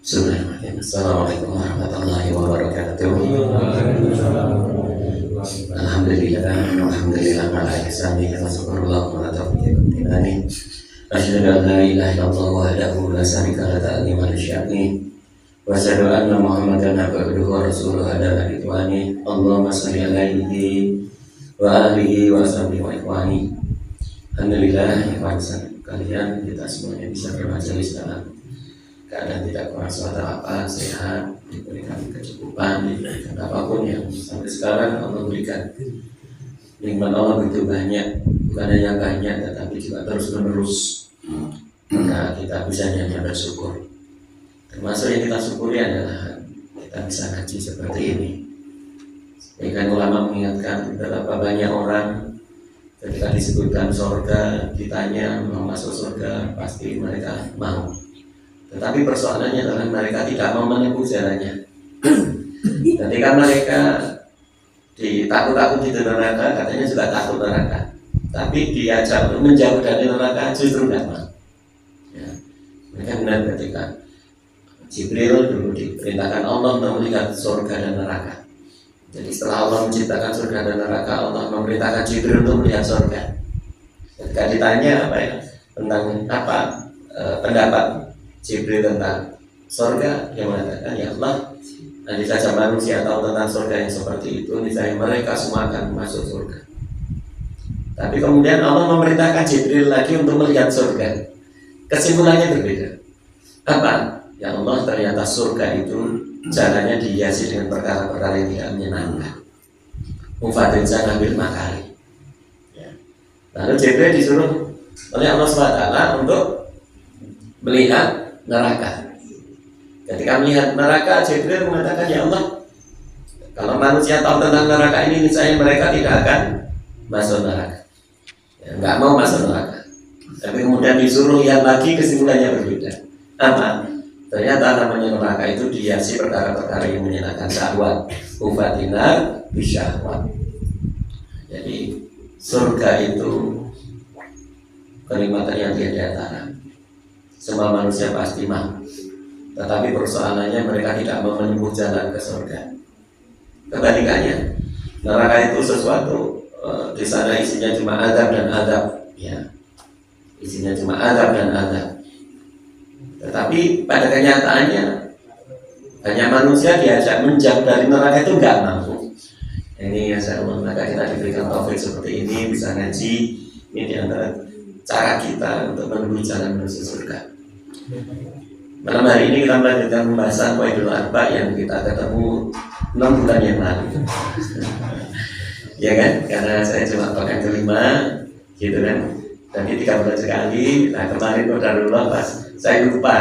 Bismillahirrahmanirrahim. Assalamualaikum warahmatullahi wabarakatuh. Alhamdulillah, alhamdulillah ala ihsanihi wa syukurullah wa taufiqi. Asyhadu an la ilaha illallah wahdahu la syarika lahu ta'ziman li sya'ni wa asyhadu anna Muhammadan abduhu wa rasuluhu ala ridwani. Allahumma shalli alaihi wa alihi wa sahbihi wa ikhwani. Alhamdulillah, kalian kita semuanya bisa bermajelis dalam keadaan tidak kurang suatu apa, sehat, diberikan kecukupan, diberikan apapun yang sampai sekarang Allah berikan. Nikmat Allah begitu banyak, bukan hanya banyak tetapi juga terus menerus. Maka kita bisa hanya bersyukur. Termasuk yang kita syukuri adalah kita bisa ngaji seperti ini. Sebagian ulama mengingatkan berapa banyak orang ketika disebutkan surga, ditanya mau masuk surga, pasti mereka mau. Tetapi persoalannya adalah mereka tidak mau menempuh jalannya. Ketika mereka ditakut-takut di neraka, katanya juga takut neraka. Tapi diajak untuk menjauh dari neraka justru tidak mau. Ya. Mereka benar ketika Jibril dulu diperintahkan Allah untuk melihat surga dan neraka. Jadi setelah Allah menciptakan surga dan neraka, Allah memerintahkan Jibril untuk melihat surga. Ketika ditanya apa ya tentang apa pendapat Jibril tentang surga, yang mengatakan, ya Allah, nanti saja manusia tahu tentang surga yang seperti itu, misalnya mereka semua akan masuk surga. Tapi kemudian Allah memerintahkan Jibril lagi untuk melihat surga. Kesimpulannya berbeda. Apa? Ya Allah, ternyata surga itu jalannya dihiasi dengan perkara-perkara yang tidak menyenangkan. Mufatin sana bil makari. Ya. Lalu Jibril disuruh oleh Allah SWT untuk melihat neraka. Ketika melihat neraka, Jibril mengatakan, ya Allah, kalau manusia tahu tentang neraka ini, misalnya mereka tidak akan masuk neraka. Ya, nggak mau masuk neraka. Tapi kemudian disuruh lihat lagi, kesimpulannya berbeda. Apa? Ternyata namanya neraka itu dihiasi perkara-perkara yang menyenangkan syahwat. Ufatina bisyahwat. Jadi surga itu kenikmatan yang tiada tara. Semua manusia pasti mau. Tetapi persoalannya mereka tidak mau menempuh jalan ke surga. Kebalikannya, neraka itu sesuatu di sana isinya cuma azab dan azab, ya. Isinya cuma azab dan azab. Tetapi pada kenyataannya banyak manusia diajak menjauh dari neraka itu enggak mampu. Ini ya saya maka kita diberikan taufik seperti ini, bisa ngaji. Ini di antara cara kita untuk menempuh jalan menuju surga. Malam hari ini kita melanjutkan pembahasan Qaidul Arba yang kita ketemu 6 bulan yang lalu. Ya kan? Karena saya cuma pekan kelima, gitu kan? Tadi 3 bulan sekali. Nah kemarin qadarullah pas saya lupa,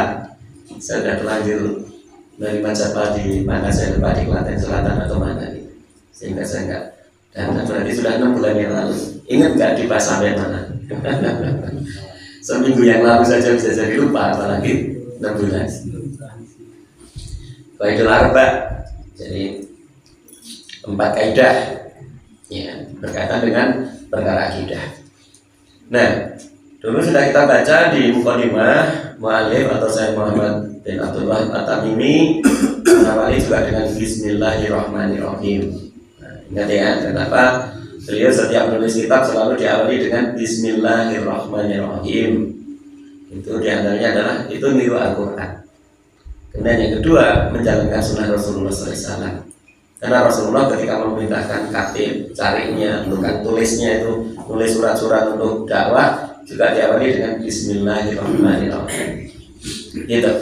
saya sudah terlanjur menerima jadwal di mana saya lupa, di Klaten Selatan atau mana nih, sehingga saya enggak. Dan berarti sudah 6 bulan yang lalu. Ingat nggak di pas sampai mana? Seminggu yang lalu saja bisa jadi lupa, apalagi 6 bulan. Qaidul Arba, jadi 4 kaidah ya, berkaitan dengan perkara akidah. Nah, dulu sudah kita baca di Muqaddimah mu'allif atau saya Muhammad bin Abdullah At-Tamimi awali juga dengan Bismillahirrahmanirrahim. Nah, ingat ya, kenapa beliau setiap menulis kitab selalu diawali dengan Bismillahirrahmanirrahim. Itu diantaranya adalah itu niru Al-Quran. Kemudian yang kedua, menjalankan sunnah Rasulullah SAW. Karena Rasulullah ketika memerintahkan katib, carinya, bukan tulisnya itu, tulis surat-surat untuk dakwah, juga diawali dengan Bismillahirrahmanirrahim. Gitu.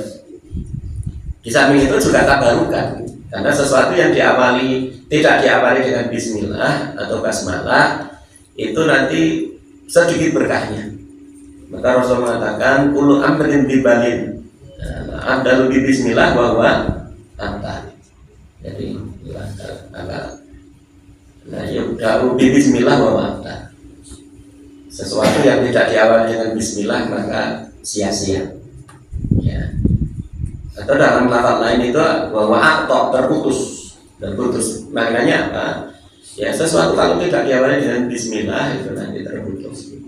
Di samping itu juga tabarukan. Karena sesuatu yang tidak diawali dengan Bismillah atau Basmalah, itu nanti sedikit berkahnya. Maka Rasul mengatakan kullu amrin bibalin. Abdalu bi bismillah wa huwa amta. Jadi yaudahu bi bismillah wa huwa amta. Sesuatu yang tidak diawali dengan bismillah maka sia-sia. Ya. Atau dalam lafaz lain itu wa huwa aqta, terputus. Maknanya apa? Ya sesuatu kalau tidak diawali dengan bismillah itu nanti terputus.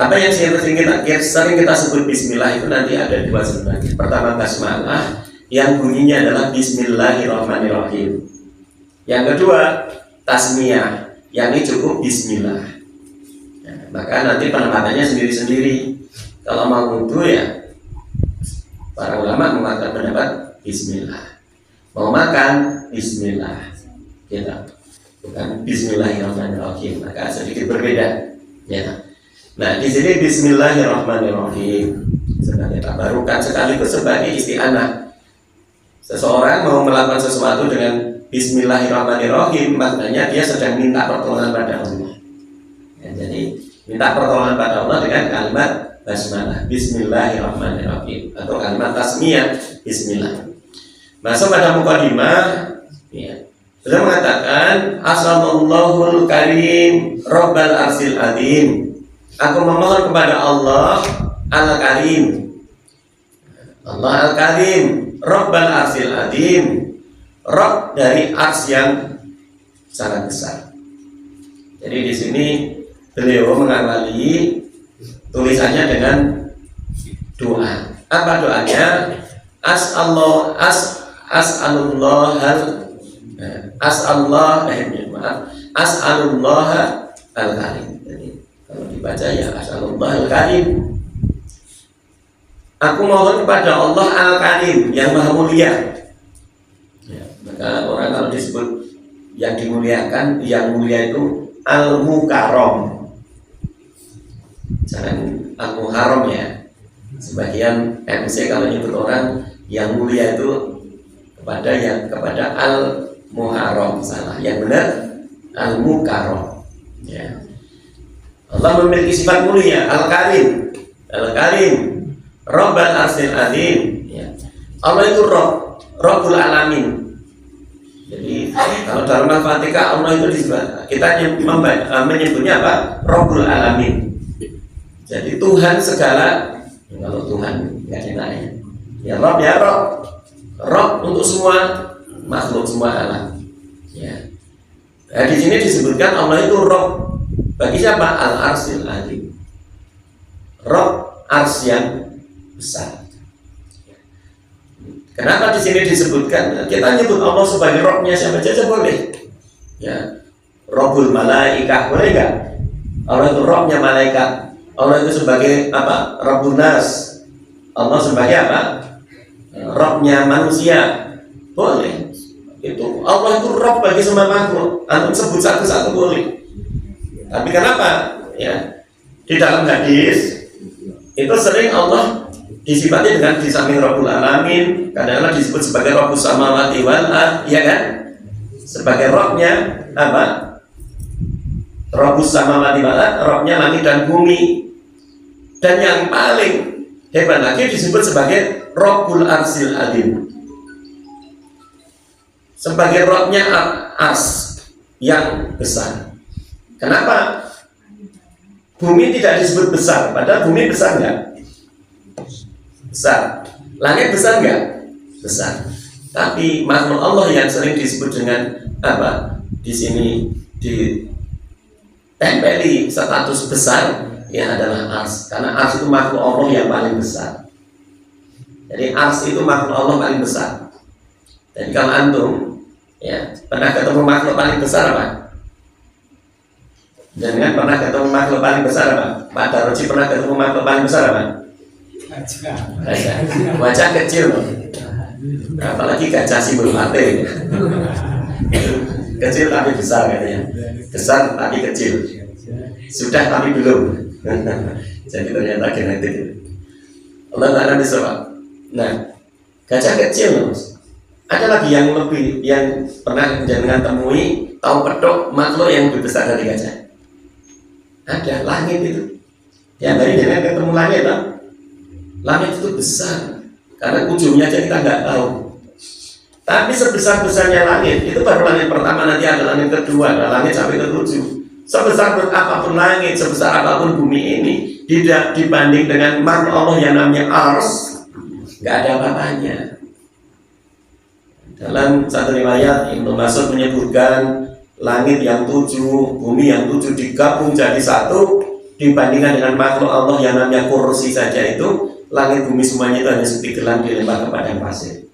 Apa yang sering kita sebut bismillah itu nanti ada 2 sebenarnya. Pertama basmalah, yang bunyinya adalah Bismillahirrahmanirrahim. Yang kedua, tasmiyah, yang ini cukup Bismillah. Nah, maka nanti penempatannya sendiri-sendiri. Kalau mau wudhu ya, para ulama mengatakan pendapat Bismillah. Mau makan Bismillah, gitu. Bukan Bismillahirrahmanirrahim, maka sedikit berbeda. Ya. Nah, di sini Bismillahirrahmanirrahim sebagai tabarukan sekaligus sebagai isti'anah. Seseorang mau melakukan sesuatu dengan Bismillahirrahmanirrahim, maknanya dia sedang minta pertolongan pada Allah. Ya, jadi minta pertolongan pada Allah dengan kalimat basmalah, Bismillahirrahmanirrahim, atau kalimat tasmiyah, Bismillah. Masuk pada mukadimah, ya. Beliau mengatakan, As'alullahul karim Rabbal arsil azim. Aku memohon kepada Allah Al-Karim, Allah Al-Karim, Rabbal arsil azim, Rabb dari ars yang sangat besar. Jadi di sini beliau mengawali tulisannya dengan doa. Apa doanya? As'alullah al-karim. Jadi kalau dibaca ya as'alullah al-karim. Aku mohon kepada Allah al-karim yang maha mulia. Ya, maka orang kalau disebut yang dimuliakan, yang mulia itu al-mukarram. Jangan al-muharram ya. Sebagian MC kalau nyebut orang yang mulia itu kepada al-muharram, salah. Yang benar al-mukarram. Ya. Allah memiliki sifat mulia, al-karim, al-karim, Rabbal arsil azim. Ya. Allah itu Rabbul alamin. Jadi kalau dalam Al-Fatihah Allah itu disebut, kita menyebutnya apa? Rabbul alamin. Jadi Tuhan segala. Kalau Tuhan nggak enaknya, ya Rabb, ya Rabb, Rabb untuk semua makhluk, semua alam. Ya. Nah, di sini disebutkan Allah itu Rabb bagi siapa? Al-arsil azim, Rabb ars yang besar. Kenapa di sini disebutkan? Kita nyebut Allah sebagai Rabbnya siapa saja boleh. Ya, Rabbul malaikah boleh nggak? Allah itu Rabbnya malaikat. Allah itu sebagai apa? Rabbun nas. Allah sebagai apa? Rabbnya manusia. Boleh. Itu Allah itu Rabb bagi semua makhluk. Antum sebut satu-satu boleh. Tapi kenapa? Ya, di dalam hadis itu sering Allah disifati dengan di samping Rabbul alamin, kadang-kadang disebut sebagai Rabbus samawati wal ard, ya kan? Sebagai Rabbnya apa? Rabbus samawati wal ard, Rabbnya langit dan bumi. Dan yang paling hebat lagi disebut sebagai Rabbul arsil azim, sebagai Rabbnya ars yang besar. Kenapa bumi tidak disebut besar? Padahal bumi besar nggak? Besar. Langit besar nggak? Besar. Tapi makhluk Allah yang sering disebut dengan apa? Di sini ditempeli status besar, ya adalah ars. Karena ars itu makhluk Allah yang paling besar. Jadi ars itu makhluk Allah paling besar. Jadi kalau antum ya pernah ketemu makhluk paling besar apa? Jangan pernah ketemu makhluk paling besar apa? Pak Daroji pernah ketemu makhluk paling besar apa? Wajah kecil loh. Apalagi gajah simbol mati. Kecil tapi besar katanya. Besar tapi kecil. Sudah tapi belum. Jadi ternyata genetik. Allah Ta'ala bisa. Nah, gajah kecil loh. Ada lagi yang lebih, yang pernah jangan temui, tahu petok makhluk yang lebih besar dari gajah. Ada langit itu. Ya dari jangan ketemu langit kan? Langit itu besar. Karena ujungnya aja kita nggak tahu. Tapi sebesar-besarnya langit, itu baru langit pertama, nanti ada langit kedua, ada langit sampai ke-7. Sebesar apapun langit, sebesar apapun bumi ini, tidak dibanding dengan makhluk Allah yang namanya ars, nggak ada apa-apanya. Dalam satu riwayat Ibnu Mas'ud menyebutkan langit yang 7, bumi yang 7 digabung jadi satu, dibandingkan dengan makhluk Allah yang namanya kursi saja itu, langit bumi semuanya itu hanya seperti gelang dilempar ke padang pasir.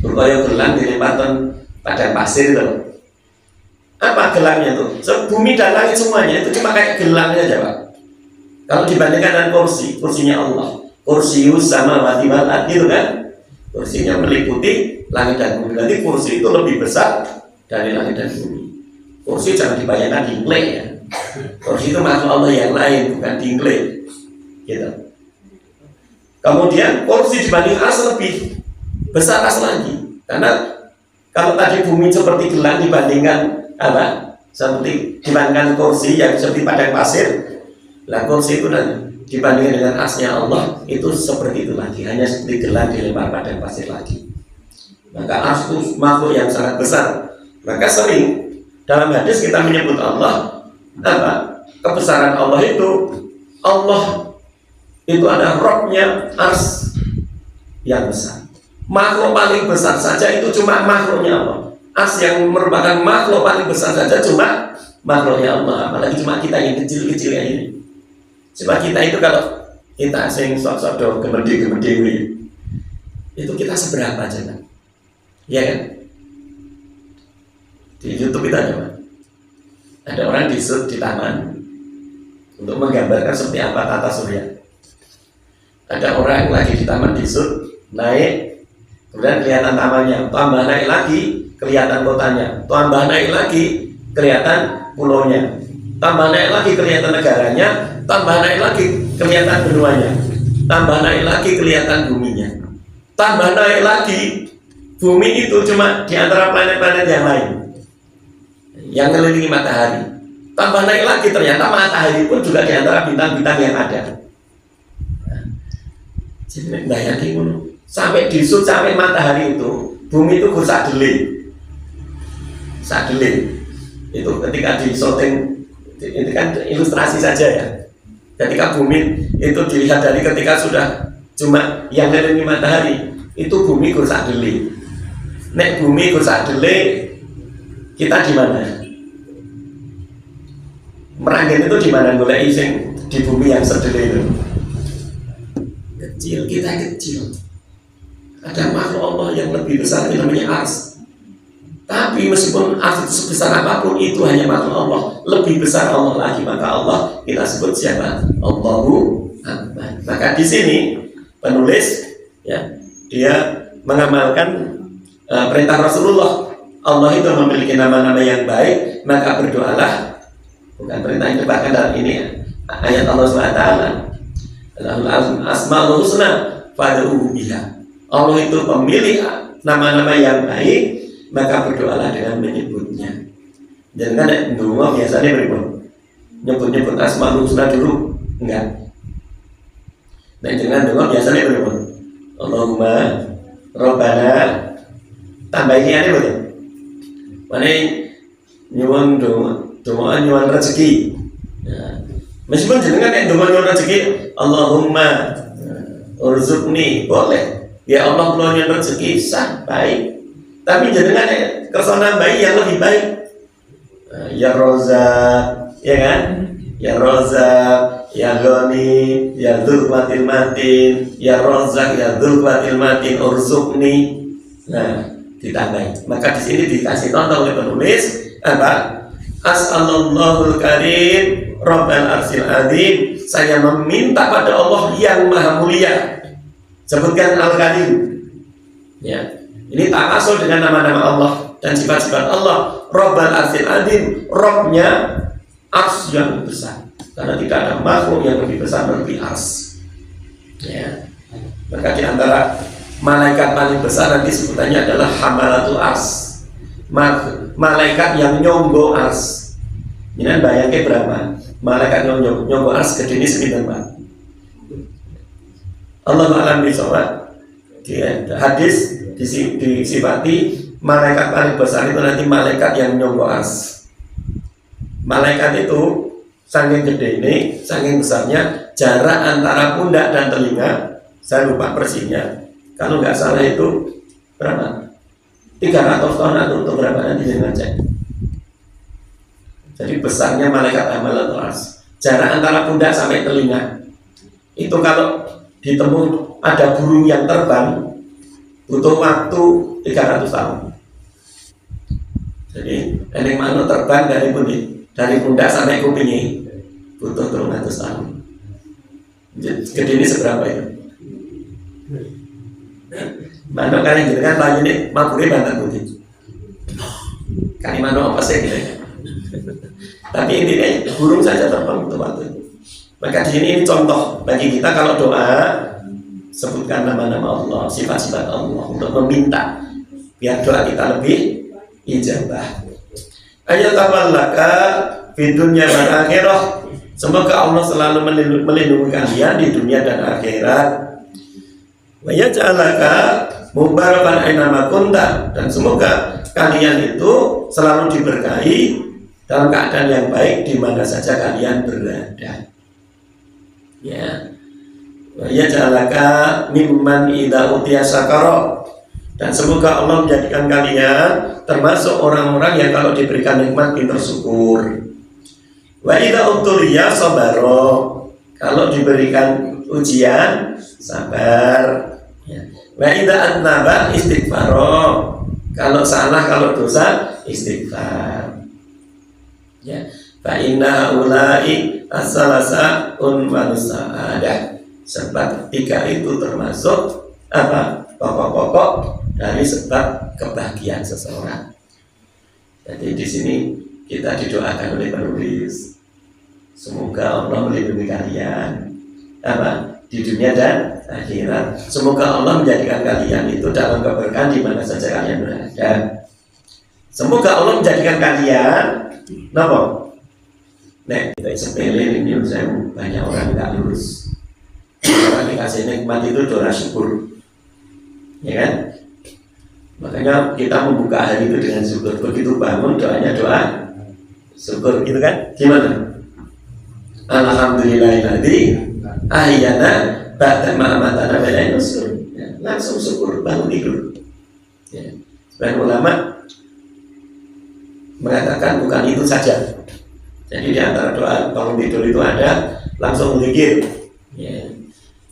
Berkoyo gelang dilemparkan padang pasir itu. Apa gelangnya itu? Bumi dan langit semuanya itu cuma kayak gelangnya aja, Pak. Kalau dibandingkan dengan kursinya Allah, kursius sama wati wal gitu kan? Kursinya meliputi langit dan bumi. Nanti kursi itu lebih besar dari langit dan bumi. Kursi jangan dibayangkan dinglek ya. Kursi itu makhluk Allah yang lain, bukan dinglek. Gitu. Kemudian kursi dibanding ars lebih besar ars lagi. Karena kalau tadi bumi seperti gelang dibandingkan apa? Seperti dibandingkan kursi yang seperti padang pasir, lah kursi itu dibandingkan dengan arsnya Allah itu seperti itu lagi, hanya seperti gelang dilempar padang pasir lagi. Maka ars itu makhluk yang sangat besar. Maka sering dalam hadis kita menyebut Allah apa? Kebesaran Allah itu ada Robnya ars yang besar. Makhluk paling besar saja itu cuma makhluknya Allah. Ars yang merupakan makhluk paling besar saja cuma makhluknya Allah. Apalagi cuma kita yang kecil-kecil kayak ini. Cuma kita itu kalau kita sing sok-sok do gemede-gemede itu kita seberapa aja kan? Iya kan? Di YouTube kita ada orang di taman untuk menggambarkan seperti apa tata surya. Ada orang lagi di taman di naik, kemudian kelihatan tamannya, tambah naik lagi kelihatan kotanya, tambah naik lagi kelihatan pulaunya, tambah naik lagi kelihatan negaranya, tambah naik lagi kelihatan benuanya, tambah naik lagi kelihatan buminya, tambah naik lagi bumi itu cuma di antara planet-planet yang lain yang mengelilingi matahari. Tambah naik lagi ternyata matahari pun juga di antara bintang-bintang yang ada. Jadi bayangin sampai sampai matahari itu bumi itu sak dele itu ketika di syuting, ini kan ilustrasi saja ya. Ketika bumi itu dilihat dari ketika sudah cuma yang mengelilingi matahari itu bumi sak dele. Nek bumi sak dele, kita di mana? Meranggen itu di mana? Golek sing di bumi yang sedele itu. Kecil, kita kecil. Ada makhluk Allah yang lebih besar, itu namanya ars. Tapi meskipun ars itu sebesar apapun, itu hanya makhluk Allah. Lebih besar Allah lagi, maka Allah kita sebut siapa? Allahu Akbar. Maka di sini penulis ya, dia mengamalkan perintah Rasulullah. Allah itu memiliki nama-nama yang baik, maka berdoalah. Bukan perintah yang bahkan dalam ini ayat Allah SWT. Asmaul Husna fad'uhu biha. Allah itu pemilik nama-nama yang baik, maka berdoalah dengan menyebutnya. Jangan ndonga biasanya berikut nyebut-nyebut Asmaul Husna dulu, enggak. Nah, jangan ndonga biasanya berikut Allahumma Rabbana, tambah ini aneh betul. Mana nyuwun doa nyuwun rezeki. Nah, meskipun jenengan yang doa nyuwun rezeki, Allahumma urzuqni, boleh. Ya Allah kalau nyuwun rezeki sah, baik. Tapi jenengan kersa nambahi yang lebih baik. Nah, ya Rozak, ya kan? Ya Rozak, ya Ghani, ya Dzul Quwwatil Matin, ya Rozak, ya Dzul Quwwatil Matin, urzuqni. Nah, ditambahi. Maka di sini dikasih contoh oleh penulis apa? As'alallahul karim Rabbal arsil azim, saya meminta pada Allah yang maha mulia. Sebutkan al-karim ya. Ini takasul dengan nama-nama Allah dan sifat-sifat Allah. Rabbal arsil azim, Rabbnya ars yang besar. Karena tidak ada makhluk yang lebih besar dari ars ya. Maka di antara malaikat paling besar nanti sebutannya adalah hamalatul ars, malaikat yang nyonggo ars. Ini bayangke berapa malaikat yang nyonggo ars gede ini sekitar Pak. Allah alam bisawab. Hadis disifati malaikat paling besar itu nanti malaikat yang nyonggo ars. Malaikat itu saking gede ini, saking besarnya, jarak antara pundak dan telinga, saya lupa persisnya. Kalau nggak salah itu berapa? 300 ton atau berapa nanti dengan cek. Jadi besarnya malaikat hamalatul ars. Jarak antara pundak sampai telinga. Itu kalau ditemu ada burung yang terbang, butuh waktu 300 tahun. Jadi eling manuk terbang dari pundak sampai kupingnya butuh 300 tahun. Gede ini seberapa itu? Manuk kali gitu kan lagi ini maburi banget putih. Kali manuk apa sih gitu ya? Tapi intinya burung saja terbang untuk waktu itu. Maka di sini ini contoh bagi kita kalau doa sebutkan nama-nama Allah, sifat-sifat Allah untuk meminta biar doa kita lebih ijabah. Ayatawallaka di dunia dan akhirat. Semoga Allah selalu melindungi kalian di dunia dan akhirat. Wa yaj'alaka mubarakan aina kunta, dan semoga kalian itu selalu diberkahi dalam keadaan yang baik di mana saja kalian berada. Ya. Wa yaj'alaka mimman idza utiya syakara, dan semoga Allah menjadikan kalian termasuk orang-orang yang kalau diberikan nikmat pintar syukur. Wa idza utuliya sabaro, kalau diberikan ujian sabar. Ya. Wa idza atnaba istighfaro, kalau salah, kalau dosa istighfar. Ya. Fa inna ulai as-salasa unwanus sa'adah, sebab tiga itu termasuk apa? Pokok-pokok dari sebab kebahagiaan seseorang. Jadi di sini kita didoakan oleh penulis, semoga Allah melindungi kalian apa di dunia dan akhirat. Semoga Allah menjadikan kalian itu dalam keberkahan di mana saja kalian berada. Semoga Allah menjadikan kalian, kenapa? Nek kita sepele ini saya banyak orang nggak lulus. Orang dikasih nikmat itu doa syukur, ya kan? Makanya kita membuka hari itu dengan syukur. Begitu bangun doanya doa syukur, gitu kan? Gimana? Alhamdulillahilladzi ahyana ba'da ma amatana wa ilayhi nusyur. Langsung syukur bangun tidur. Ya. Sebagian ulama mengatakan bukan itu saja. Jadi di antara doa bangun tidur itu ada langsung zikir. Ya.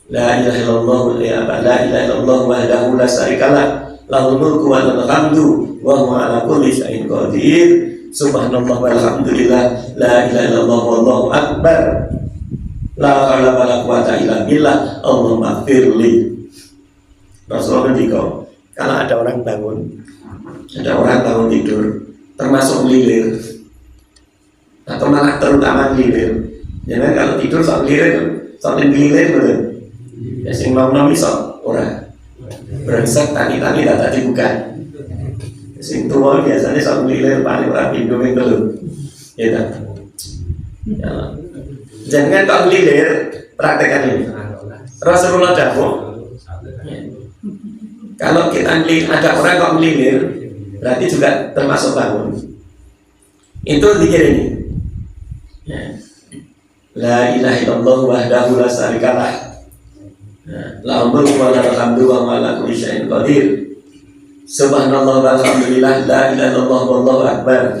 La ilaha illallah, la ilaha illallah wahdahu la syarikalah, lahul mulku wa lahul hamdu wa huwa ala kulli syai'in qadir. Subhanallah walhamdulillah, la ilaha illallah wallahu akbar, la haula wala quwata illa billah, Allahumma firli. Rasulullah mendikau, kalau ada orang bangun tidur, termasuk lilir atau malah terutama lilir. Jadi kalau tidur sok lilir, betul. Ya sing nom iso ora. Brengsek tani-tani tadi bukan. Sing tua biasanya sok lilir paling ora pindho telu. Ya ta. Ya. Jangan kok lilir, praktekkan ini. Rasulullah dawuh. Kalau kita ada orang kok lilir, berarti juga termasuk bangun. Itu zikir ini. Ya. La ilaha illallah wahdahu la syarikalah, lahul mulku wa lahul hamdu wa huwa ala kulli syai'in qadir. Subhanallah walhamdulillah, la ilaha illallah wallahu akbar,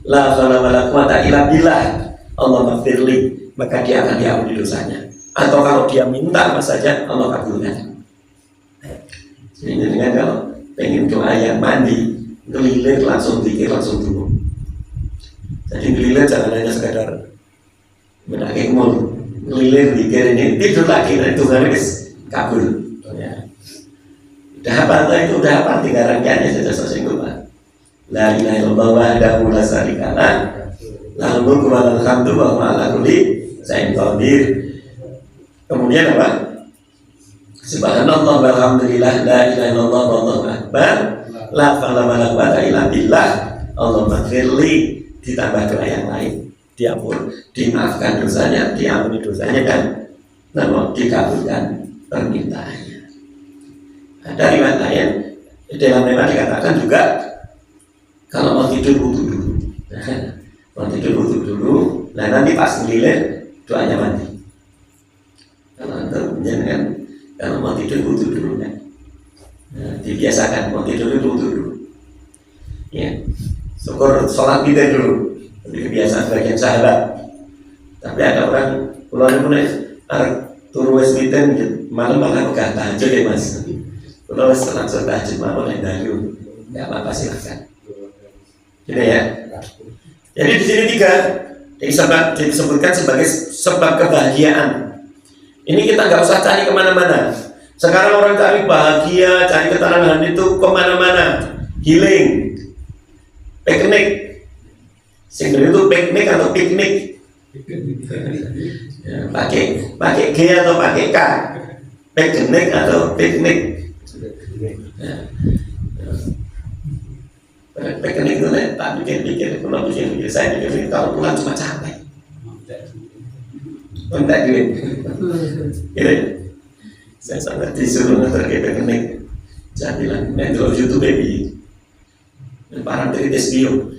la haula wala quwata illa billah, Allahumma firli. Maka dia akan diampuni dosanya. Atau kalau dia minta apa saja, Allah kabulkan. Sehingga dengan kalau pengen doa yang mandi, ngelilir langsung zikir, langsung dulu. Jadi ngelilir jangan hanya sekadar menakik mulu, ngelilir zikir ini tidur lagi, dan itu harus kabul. Ya. Udah apa itu? Udah apa? Tinggal rangkaiannya saja selesai lupa. La ilaha illallah wahdahu la syarikalah, lahul mulku wa lahul hamdu wa huwa ala kulli syai'in qadir. Kemudian apa? Subhanallah walhamdulillah, la ilaha illallah wallahu akbar, la haula wala quwata illa billah, Allahumma firli. Ditambah doa yang lain, dimaafkan dosanya, diampuni dosanya, dan namun dikabulkan permintaannya. Ada riwayat lain, dalam riwayat dikatakan juga kalau mau tidur wudu dulu. Mau tidur wudu dulu, nah nanti pas ngelilir doanya mandi. Kalau mau tidur wudu dulu kan. Nah, dibiasakan mau tidur wudu dulu. Ya. Syukur sholat kita dulu, jadi kebiasaan sebagian sahabat. Tapi ada orang pulang pun turu wes miten malam malah gak tahajud ya mas. Kalau langsung tahajud mau naik dayu, nggak apa-apa silahkan. Gitu ya. Jadi di sini 3 disebutkan sebagai sebab kebahagiaan. Ini kita nggak usah cari kemana-mana. Sekarang orang cari bahagia, cari ketenangan itu kemana-mana. Healing, piknik. Sehingga itu piknik atau piknik. Ya, pakai G atau pakai K. Piknik atau piknik. Ya. Piknik itu tak pikir-pikir, kalau pikir saya pikir kalau pulang cuma capek. Kontak duit. Gitu. Saya sangat disuruh ngeter ke piknik. Saya bilang, "Nendro YouTube baby." Parantritis bio.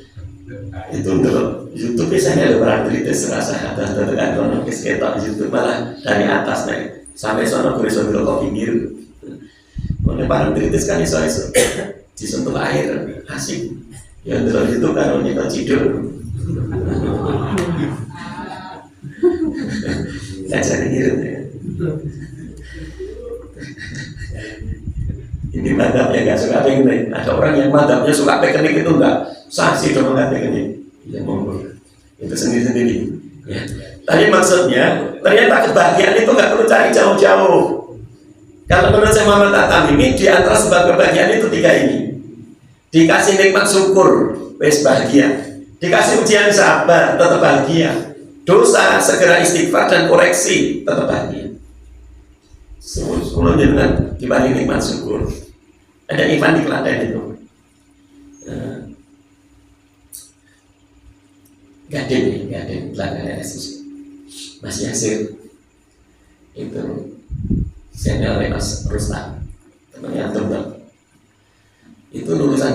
Itu untuk YouTube biasanya ada parantritis rasa ada kan kalau ketok YouTube malah dari atas naik sampai sana gue bisa belok pinggir. Kalau parantritis kan iso disentuh air asik. Ya terus itu kalau kita tidur. Nggak jadi gitu ya. Ini madhabnya nggak suka piknik. Ada orang yang madhabnya suka piknik itu enggak saksi dong nggak piknik. Ya monggo. Itu sendiri-sendiri. Ya. Tapi maksudnya ternyata kebahagiaan itu nggak perlu cari jauh-jauh. Kalau menurut saya Muhammad At-Tamimi di antara sebab kebahagiaan itu 3 ini. Dikasih nikmat syukur, wes bahagia. Dikasih ujian sabar, tetap bahagia. Dosa segera istighfar dan koreksi, tetap bahagia. Semua dengan dibanding nikmat syukur. Ada iman di Klaten itu. Gading Klaten Yesus. Mas Yasir itu senior Mas Rustam, temannya Anton. Itu lulusan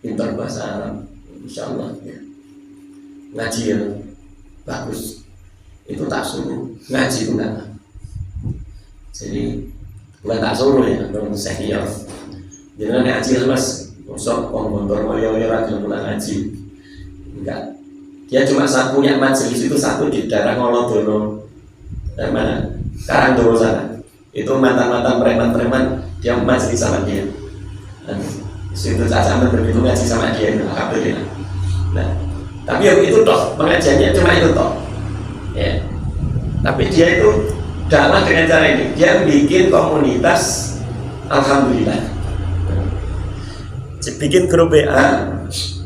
pintar bahasa Arab, insya Allah ya. Ngaji yang bagus. Itu tak suruh ngaji itu enggak. Jadi bukan tak suruh ya, belum senior. Jangan ngaji mas, kosong komentar moyo-moyo lagi mulai ngaji. Enggak. Dia cuma punya majelis itu satu di daerah Ngolodono, dari mana? Karangdowo sana. Itu mantan-mantan preman-preman dia majelis sama dia. Dan situ Cacaman begitu ngaji sama dia, alhamdulillah. Nah, tapi itu toh pengajiannya cuma itu toh. Ya. Tapi dia itu dakwah dengan cara ini, dia bikin komunitas, alhamdulillah. Bikin grup WA,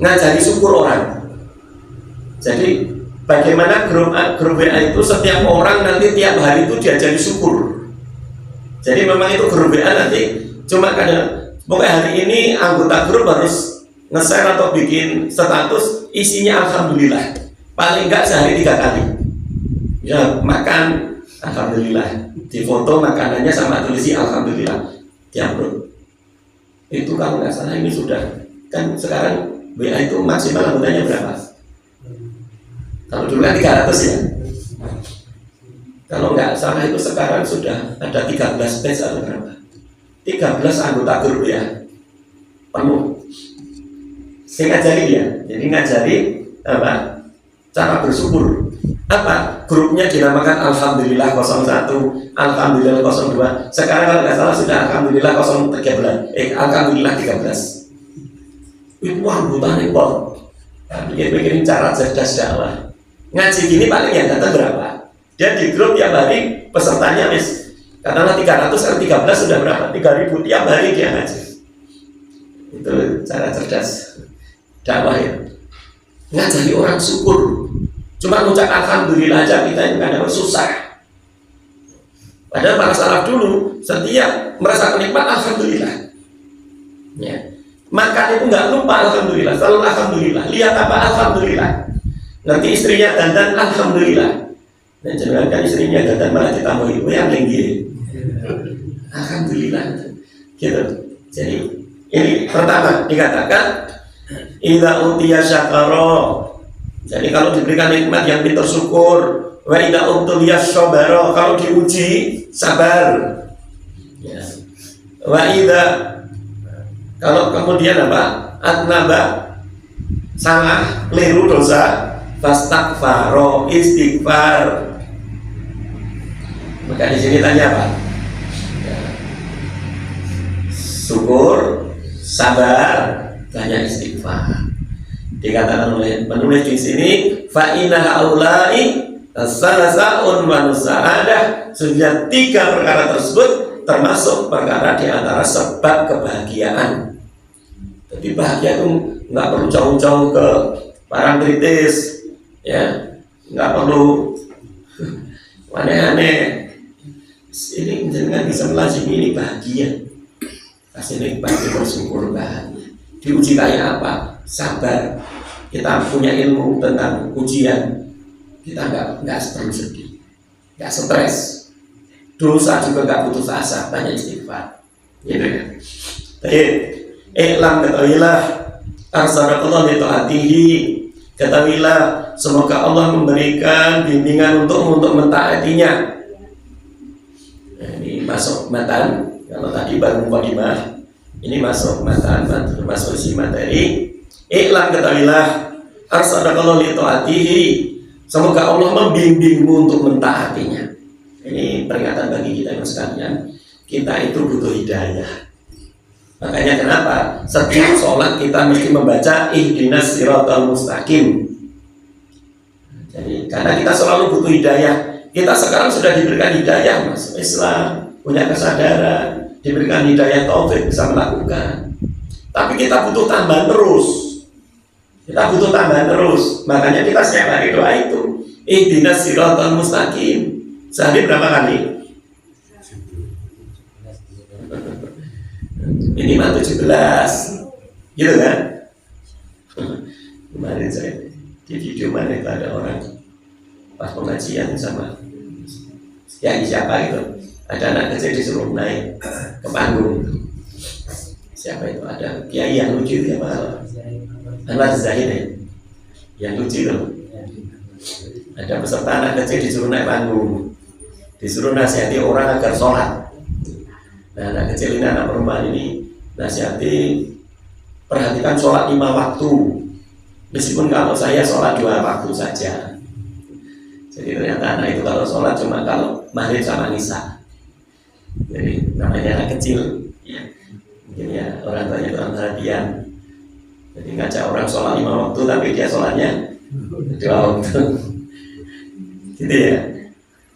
ngajari syukur orang. Jadi bagaimana grup WA itu setiap orang nanti tiap hari itu diajari syukur. Jadi memang itu grup WA nanti cuma kadang pokoknya hari ini anggota grup harus nge-share atau bikin status isinya alhamdulillah. Paling enggak sehari 3 kali. Ya makan alhamdulillah. Di foto makanannya sama tulisi alhamdulillah. Diupload. Itu kalau nggak salah ini sudah kan sekarang WA itu maksimal anggotanya berapa? Kalau dulu kan 300 ya. Kalau nggak salah itu sekarang sudah ada 13 batch atau berapa? 13 anggota grup ya penuh. Saya ngajari dia, jadi ngajari apa? Cara bersyukur. Apa? Grupnya dinamakan Alhamdulillah 01, Alhamdulillah 02. Sekarang kalau nggak salah sudah Alhamdulillah 013. Alhamdulillah 13. Itu anggotanya kok. Bikin cara cerdas dakwah. Ngaji gini paling yang datang berapa? Dia di grup tiap hari pesertanya wis katakanlah 300 kan 13 sudah berapa? 3000 tiap hari dia ngaji. Itu cara cerdas dakwah ya. Ngajari orang syukur. Cuma ngucap alhamdulillah aja kita ini kadang susah. Padahal para salaf dulu setiap merasa nikmat alhamdulillah. Ya. Makan itu nggak lupa alhamdulillah, selalu alhamdulillah. Lihat apa alhamdulillah. Nanti istrinya dandan alhamdulillah. Dan jangan kan istrinya dandan malah ditambahi yang tinggi. Alhamdulillah. Gitu. Jadi ini pertama dikatakan idza utiya syakara. Jadi kalau diberikan nikmat yang pintar syukur, wa idza utiya sabara, kalau diuji sabar. Ya. Wa idza kalau kemudian apa? Atnaba salah, keliru dosa, fastaghfaro, istighfar. Maka di sini tanya apa? Ya. syukur, sabar, banyak istighfar. Dikatakan oleh penulis di sini, fa inna haula'i salasaun wa nusa'adah, sudah 3 perkara tersebut termasuk perkara di antara sebab kebahagiaan. Jadi bahagia itu nggak perlu jauh-jauh ke barang kritis, ya, nggak perlu aneh-aneh. Ini jangan bisa melazimi ini bahagia. Kasih nikmat, bersyukur, bahagia. Diuji kayak apa? Sabar. Kita punya ilmu tentang ujian, kita nggak perlu sedih, nggak stres. Dosa juga nggak putus asa, banyak istighfar. Gitu ya. Baik, ketahuilah, arsadaqallah li ta'atihi. Ketahuilah, semoga Allah memberikan bimbingan untuk mentaatinya. Nah, ini masuk matan. Kalau tadi baru mukadimah, ini masuk matan, masuk isi materi. Ketahuilah, arsadaqallah li ta'atihi. Semoga Allah membimbingmu untuk mentaatinya. Ini peringatan bagi kita yang sekalian. Kita itu butuh hidayah. Makanya kenapa setiap sholat kita mesti membaca ihdinas siratal mustaqim. Jadi karena kita selalu butuh hidayah. Kita sekarang sudah diberikan hidayah masuk Islam, punya kesadaran, diberikan hidayah taufik bisa melakukan. Tapi kita butuh tambahan terus. Kita butuh tambahan terus. Makanya kita setiap hari doa itu ihdinas siratal mustaqim. Sehari berapa kali? Minimal 17, gitu kan? Kemarin saya di video mana itu ada orang pas pengajian sama siapa itu, ada anak kecil disuruh naik ke panggung. Siapa itu? Ada kiai yang lucu ya Pak Anwar Zahid ya? Yang lucu itu. Ada peserta anak kecil disuruh naik panggung, disuruh nasihati orang agar sholat. Nah, anak kecil ini, anak perempuan ini nasihati, perhatikan sholat 5 waktu, meskipun kalau saya sholat 2 waktu saja. Jadi ternyata anak itu kalau sholat cuma kalau maghrib sama isya. Jadi namanya anak kecil, ya. Mungkin ya orang tuanya kurang perhatian. Jadi ngajak orang sholat 5 waktu tapi dia sholatnya 2 waktu. Gitu ya.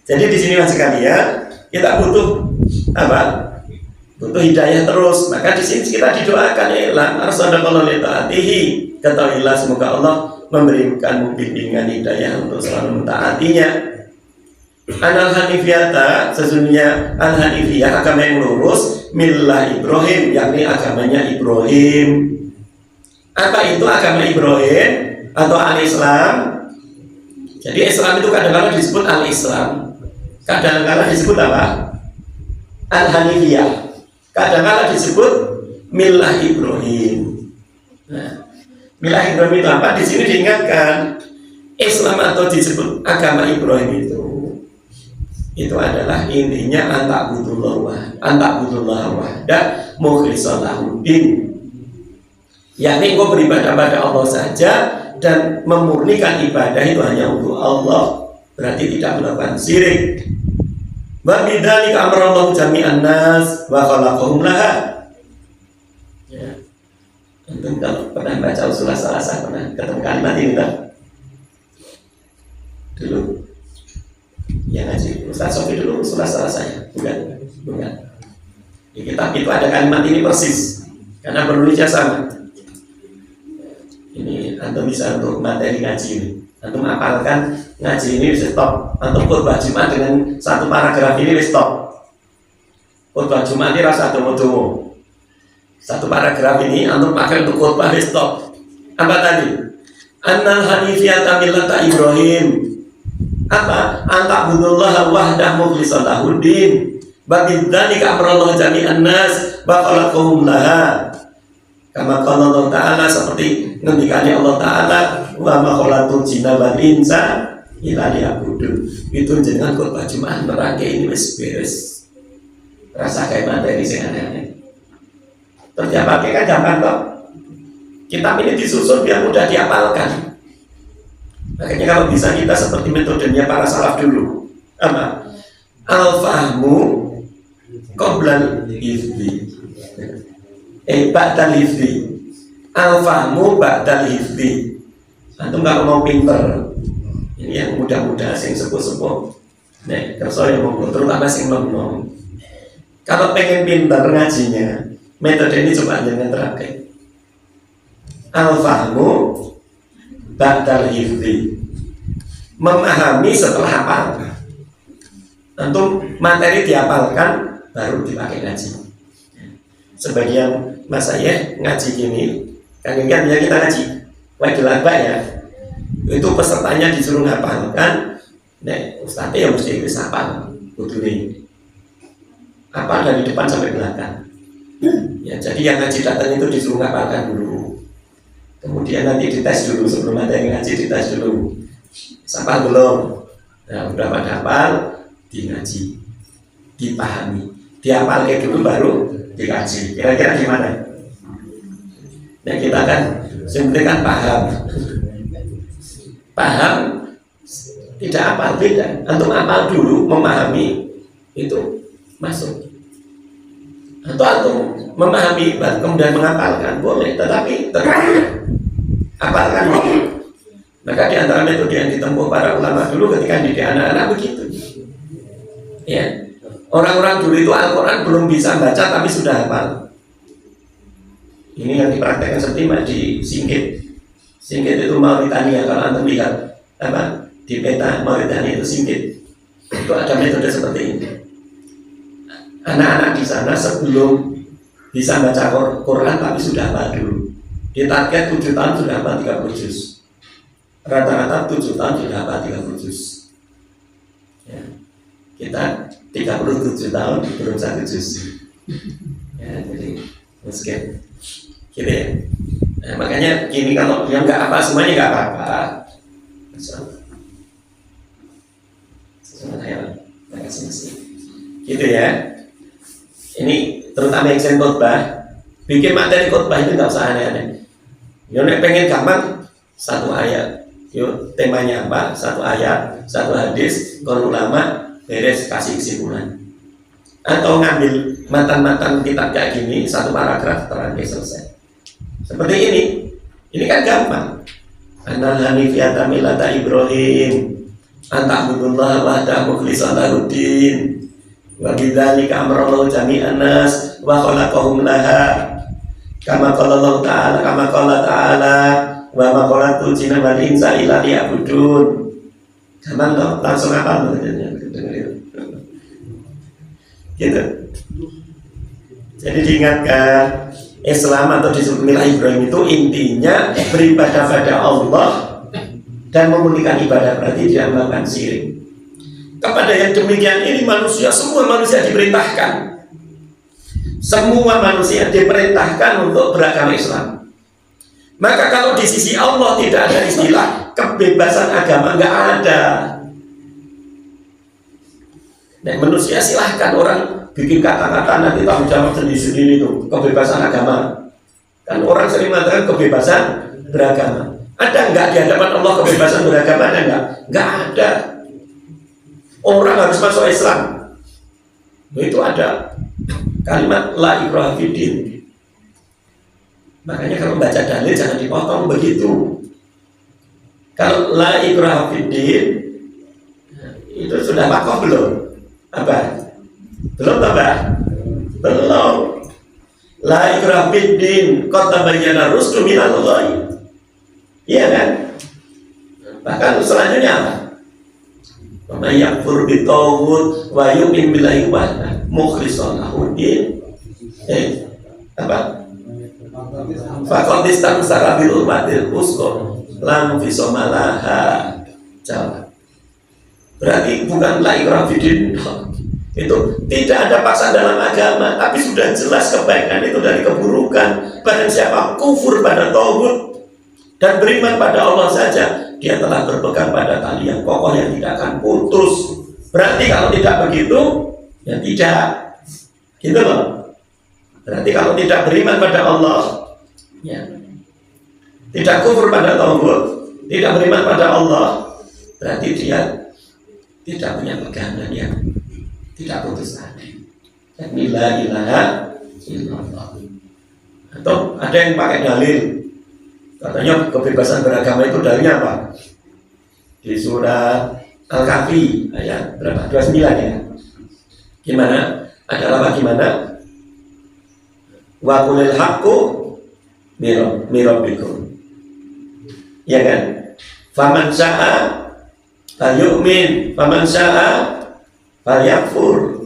Jadi di sini mas sekalian, kita butuh apa? Butuh hidayah terus. Maka di sini kita didoakan arsadaqallahu li ta'atihi. Ketahuilah semoga Allah memberikan bimbingan hidayah untuk selalu mentaatinya. Anal hanifiyata, sesungguhnya al hanifiyah agama yang lurus, millah Ibrahim, yakni agamanya Ibrahim. Apa itu agama Ibrahim atau al-Islam? Jadi Islam itu kadang-kadang disebut al-Islam, kadang-kadang disebut apa? Al-Hanifiyah, kadang-kadang disebut millah Ibrahim. Nah, millah Ibrahim itu apa? Di sini diingatkan Islam atau disebut agama Ibrahim itu adalah intinya antakbudullah wahda mukhlishan lahud-din. Yakni engkau beribadah pada Allah saja dan memurnikan ibadah itu hanya untuk Allah, berarti tidak melakukan syirik. Wa bidzalika amrallahu jami'an nas wa khalaqahum laha. Ya. Tentu kalau pernah baca usul salasah, pernah ketemu kalimat ini tak? Dulu yang ngaji Ustaz Sofi dulu usul salasahnya, bukan. Di kitab itu ada kalimat ini persis, karena penulisnya sama. Ini antum bisa untuk materi ngaji ini. Antum apalkan ngaji ini bisa stop. Antum khutbah Jumat dengan satu paragraf ini bisa stop. Khutbah Jumat ini rasa temu-temu. Satu paragraf ini antum pakai untuk khutbah bisa stop. Apa tadi? Annal hanifiyata millata Ibrahim. Apa? Antakbudullah wahdah mukhlishan lahud-din. Wa bidzalika amrallahu jami'an nas wa khalaqahum laha. Kama qala Allah Ta'ala, seperti ngendikane Allah Ta'ala, wa ma khalaqtul jinna wal insa illa liya'budun. Itu jenengan khutbah Jumat merangke ini wis beres. Rasa kayak materi sing aneh-aneh. Terus diapalke kan gampang kok. Kitab ini disusun biar mudah diapalkan. Makanya kalau bisa kita seperti metodenya para salaf dulu. Apa? Al-fahmu qoblal hifzi. ba'dal hifdi. Al-fahmu ba'dal hifdi. Antum kalau mau pinter, ini yang muda-muda sing sepuh-sepuh, nek kerso yang mau terutama sing nom-nom. Kalau pengen pinter ngajinya, metode ini coba jangan terapkan. Al-fahmu ba'dal hifdi. Memahami setelah hafal. Antum materi dihafalkan baru dipakai ngaji. Sebagian mas saya ngaji gini, kan ya kita ngaji wajib ya. Itu pesertanya disuruh ngapalkan, nek ustadznya ya mesti bisa hafal, kudune hafal dari depan sampai belakang. Ya, jadi yang ngaji datang itu disuruh ngapalkan dulu. Kemudian nanti dites dulu sebelum ada yang ngaji, dites dulu. Hafal belum? Nah, udah pada hafal, di ngaji, dipahami, dihafal kayak dulu baru dikaji. Kira-kira gimana? Nah kita kan sebenarnya kan paham, tidak hafal beda. Antum hafal dulu, memahami itu masuk. Atau antum memahami kemudian menghafalkan boleh, tetapi hafalkan dulu. Maka di antara metode yang ditempuh para ulama dulu ketika didik anak-anak begitu. Ya. Orang-orang dulu itu Al-Quran belum bisa baca tapi sudah hafal. Ini yang dipraktekkan seperti di Singkit. Singkit itu Mauritania. Kalau anda lihat apa di peta Mauritania itu Singkit, itu ada metode seperti ini. Anak-anak di sana sebelum bisa baca Quran tapi sudah hafal dulu. Di target 7 tahun sudah hafal 30 juz. Rata-rata 7 tahun sudah hafal 30 juz. Ya. Kita 37 tahun belum 1 juz. Ya, jadi miskin gitu ya. Nah, makanya gini, kalau yang nggak apa semuanya nggak apa-apa. Gitu ya. Ini terutama yang khotbah, bikin materi khotbah itu nggak usah aneh-aneh. Yo nek pengen gampang, 1 ayat. Yo temanya apa? 1 ayat, 1 hadis, kon ulama beres kasih kesimpulan. Atau ngambil matan-matan kitab kayak gini, 1 paragraf terakhir selesai. Seperti ini kan gampang. Annal hanifiyata millata Ibrahim, anta'budullaha wahdahu mukhlishan lahuddin, wa bidzalika amrallahu jami'an nas wa khalaqahum laha. Kama qala ta'ala wa ma khalaqtul jinna wal insa illa liya'budun. Gampang toh, langsung apa gitu. Jadi diingatkan, Islam atau disebut milah Ibrahim itu intinya beribadah pada Allah dan memurnikan ibadah, berarti tidak melakukan syirik. Kepada yang demikian ini manusia, semua manusia diperintahkan, semua manusia diperintahkan untuk beragama Islam. Maka kalau di sisi Allah tidak ada istilah kebebasan agama, nggak ada. Nah, manusia silahkan orang bikin kata-kata nanti tanggung jawab sendiri-sendiri itu kebebasan agama. Kan orang sering mengatakan kebebasan beragama. Ada nggak di hadapan Allah kebebasan beragama? Ada nggak? Nggak ada. Orang harus masuk Islam. Itu ada kalimat la ikraha fiddin. Makanya kalau baca dalil jangan dipotong begitu. Kalau la ikraha fiddin itu sudah wakoh belum? Apa? Belum apa? Belum. La ikraha fiddin qad tabayyana rusdu minal ghayy. Iya kan? Bahkan selanjutnya apa? Wa may yakfur bitaghut wa yu'min billahi wahdahu mukhlishan lahuddin. Apa? Faqad istamsaka bil urwatil wuthqa lam fisama laha. Jawab. Berarti bukan la ikraha fiddin. Itu tidak ada paksaan dalam agama, tapi sudah jelas kebaikan itu dari keburukan. Barang siapa kufur pada tauhid dan beriman pada Allah saja, dia telah berpegang pada tali yang kokoh yang tidak akan putus. Berarti kalau tidak begitu, ya tidak. Gitu loh. Berarti kalau tidak beriman pada Allah, ya, tidak kufur pada tauhid, tidak beriman pada Allah, berarti dia tidak punya pegangan yang tidak putus tali. La ilaha illallah. Atau ada yang pakai dalil, katanya kebebasan beragama itu dalilnya apa? Di surat Al-Kahfi ayat berapa? 29 ya. Gimana? Adalah bagaimana? Wa qulil haqqu mirabbikum. Ya kan? Faman syaa falyu'min, faman syaa falyakfur.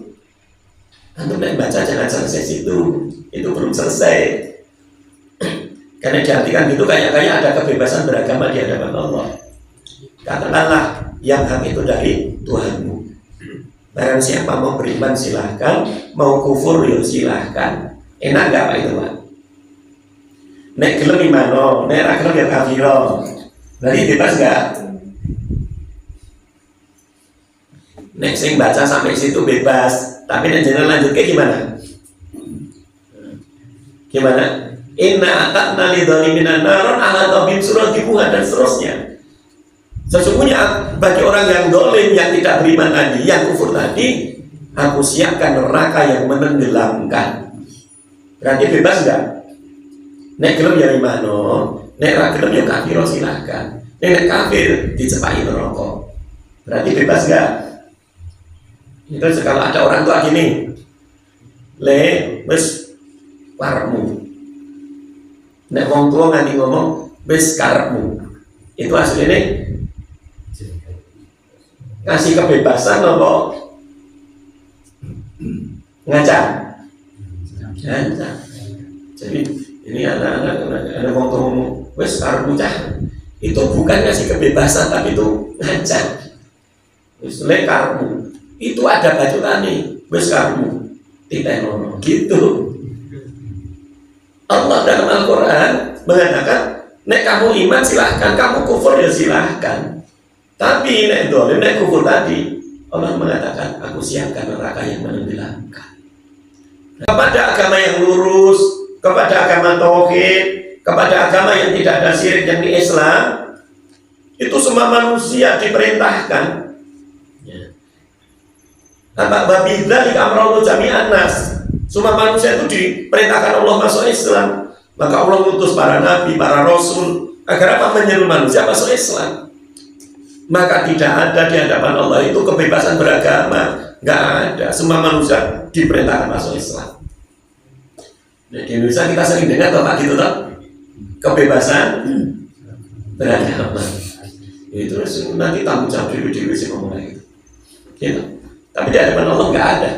Antum baca jangan selesai situ. Itu belum selesai. Karena diartikan gitu kayak ada kebebasan beragama di hadapan Allah. Katakanlah yang hak itu dari Tuhanmu. Barang siapa mau beriman silahkan, mau kufur ya silahkan. Enak gak Pak itu Pak? Nek gelem imano, nek ra gelem ya kafiro. Berarti bebas gak? Nek sing baca sampai situ bebas, tapi nek jenengan lanjut ke gimana? Gimana? Inna atatna lidzalimina naron ala tabim surah dibuat dan seterusnya. Sesungguhnya bagi orang yang dolim, yang tidak beriman tadi, yang kufur tadi, aku siapkan neraka yang menenggelamkan. Berarti bebas enggak? Nek gelem ya imano, nek ra gelem ya kafir silahkan. Nek kafir dicepai neraka. Berarti bebas enggak? Itu kalau ada orang tua gini, wis karepmu. Nek wong tua nganti ngomong wis karepmu. Itu aslinya ngasih kebebasan apa ngancam? Ngancam. Jadi ini anak wong tua ngomong wis karepmu cah. Itu bukan ngasih kebebasan tapi itu ngancam. Wis lek karepmu. Itu ada bacotane wis karepmu. Titenono gitu. Allah dalam Al-Quran mengatakan, nek kamu iman silahkan, kamu kufur ya silahkan. Tapi nek dolim, nek kufur tadi, Allah mengatakan, aku siapkan neraka yang menenggelamkan. Kepada agama yang lurus, kepada agama tauhid, kepada agama yang tidak ada syirik yang di Islam, itu semua manusia diperintahkan. Babi dzalik amrul jami'an nas. Semua manusia itu diperintahkan Allah masuk Islam. Maka Allah mengutus para nabi, para rasul agar apa? Menyeru manusia masuk Islam. Maka tidak ada di hadapan Allah itu kebebasan beragama. Nggak ada. Semua manusia diperintahkan masuk Islam. Nah, di Indonesia kita sering dengar tentang gitu toh, kebebasan beragama. Itu nanti tanggung jawab diri sih ngomong gitu. Gitu. Tapi di hadapan Allah nggak ada.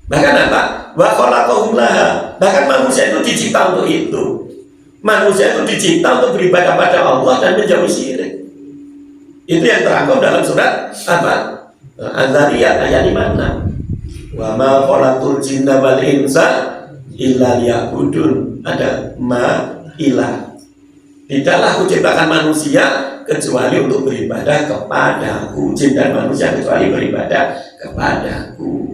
Bahkan apa? Wa khalaqahum laha. Bahkan manusia itu dicipta untuk itu. Manusia itu dicipta untuk beribadah pada Allah dan menjauhi syirik. Itu yang terangkum dalam surat apa? Az-Zariyat ayat 56. Wa ma khalaqul jinna wal insa illa liya'budun. Ada ma ilah. Tidaklah aku ciptakan manusia kecuali untuk beribadah kepadaku. Jin dan manusia kecuali beribadah kepadaku.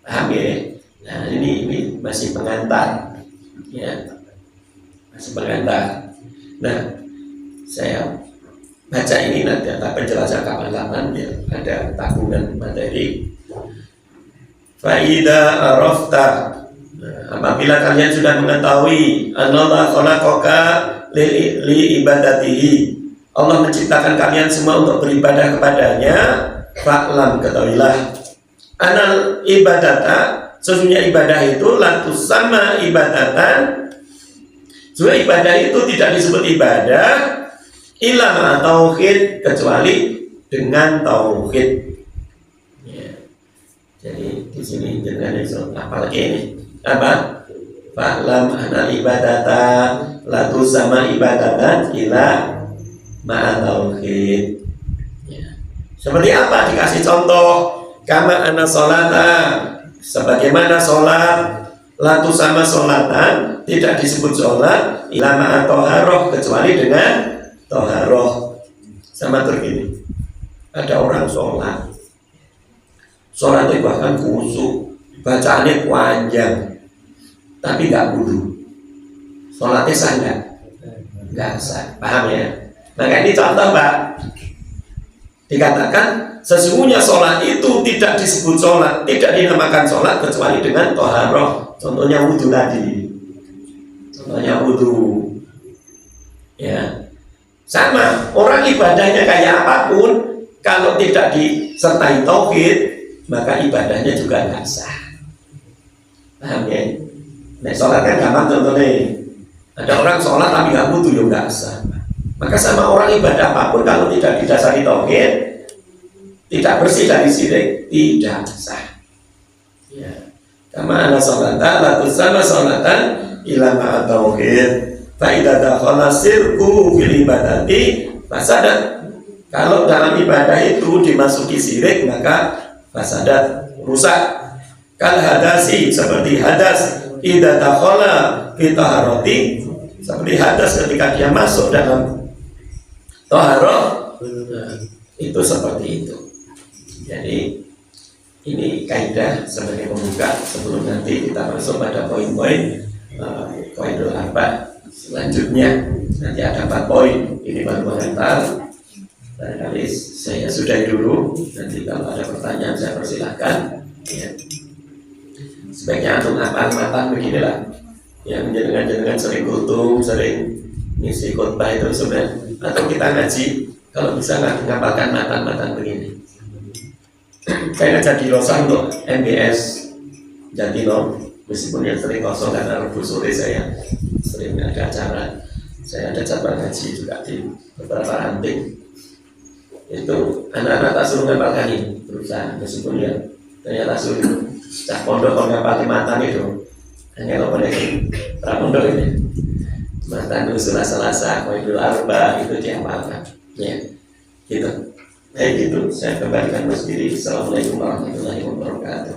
Paham ya? Nah ini masih pengantar, ya, masih pengantar. Nah, saya baca ini nanti ada penjelasan kapan-kapan ya, ada tabungan materi. Faida arafta, apabila kalian sudah mengetahui Allah khalaqaka li ibadatihi, Allah menciptakan kalian semua untuk beribadah kepadanya. Fa'lam, ketahuilah anal ibadata, sesungguhnya ibadah itu latus sama ibadatan. Sebenarnya ibadah itu tidak disebut ibadah illa ma tauhid, kecuali dengan tauhid. Ya. Jadi di sini jangan disebut apa lagi ini? Apa? Fa'lam anal ibadata latus sama ibadatan illa ma tauhid. Ya. Seperti apa? Dikasih contoh. Kama ana sholata, sebagaimana sholat, latu sama sholatan tidak disebut sholat ilama atau toharoh, kecuali dengan toharoh. Sama begini, ada orang sholat itu bahkan khusyuk, bacaannya panjang, tapi nggak wudu, sholatnya sah nggak sah, paham ya? Maka ini contoh Pak, dikatakan sesungguhnya sholat itu tidak disebut sholat, tidak dinamakan sholat kecuali dengan toharoh. Contohnya wudhu tadi. contohnya wudhu. Ya, sama orang ibadahnya kayak apapun, kalau tidak disertai tauhid, maka ibadahnya juga nggak sah. Paham ya? Nah, sholat kan gampang contohnya. Ada orang sholat tapi nggak wudhu, ya nggak sah. Maka sama orang ibadah apapun kalau tidak didasari tauhid, tidak bersih dari syirik, tidak sah. Ya. Kama ana sholatan la tusama sholatan ila ma'a tauhid. Fa idza dakhala sirku fil ibadati fasadat. Kalau dalam ibadah itu dimasuki syirik, maka fasadat, rusak. Kal hadasi, seperti hadas, idza dakhala fi taharati, seperti hadas ketika dia masuk dalam taharah, itu seperti itu. Jadi ini kaidah sebagai pembuka sebelum nanti kita masuk pada poin-poin qaidul arba. Selanjutnya nanti ada 4 poin. Ini baru mengenal. Barangkali saya sudahi dulu. Nanti kalau ada pertanyaan saya persilahkan. Ya. Sebaiknya antum matan beginilah. Yang jenengan sering kultum, sering ngisi khotbah itu sebenarnya. Atau kita ngaji, kalau bisa ngapalkan matan begini. Saya ngajar di Rosa untuk MBS Jatino, meskipun yang sering kosong karena Rabu sore saya sering ada acara. Saya ada cabang ngaji juga di beberapa ranting. Itu anak-anak tak suruh ngapalkan ini, berusaha meskipun ya ternyata suruh. Cak pondok kalau ngapalkan matan itu hanya lo lagi pondok ini matan itu selasa qaidul arba itu dihafalkan. Ya, gitu. Gitu, saya kembalikan mas diri. Assalamualaikum warahmatullahi wabarakatuh.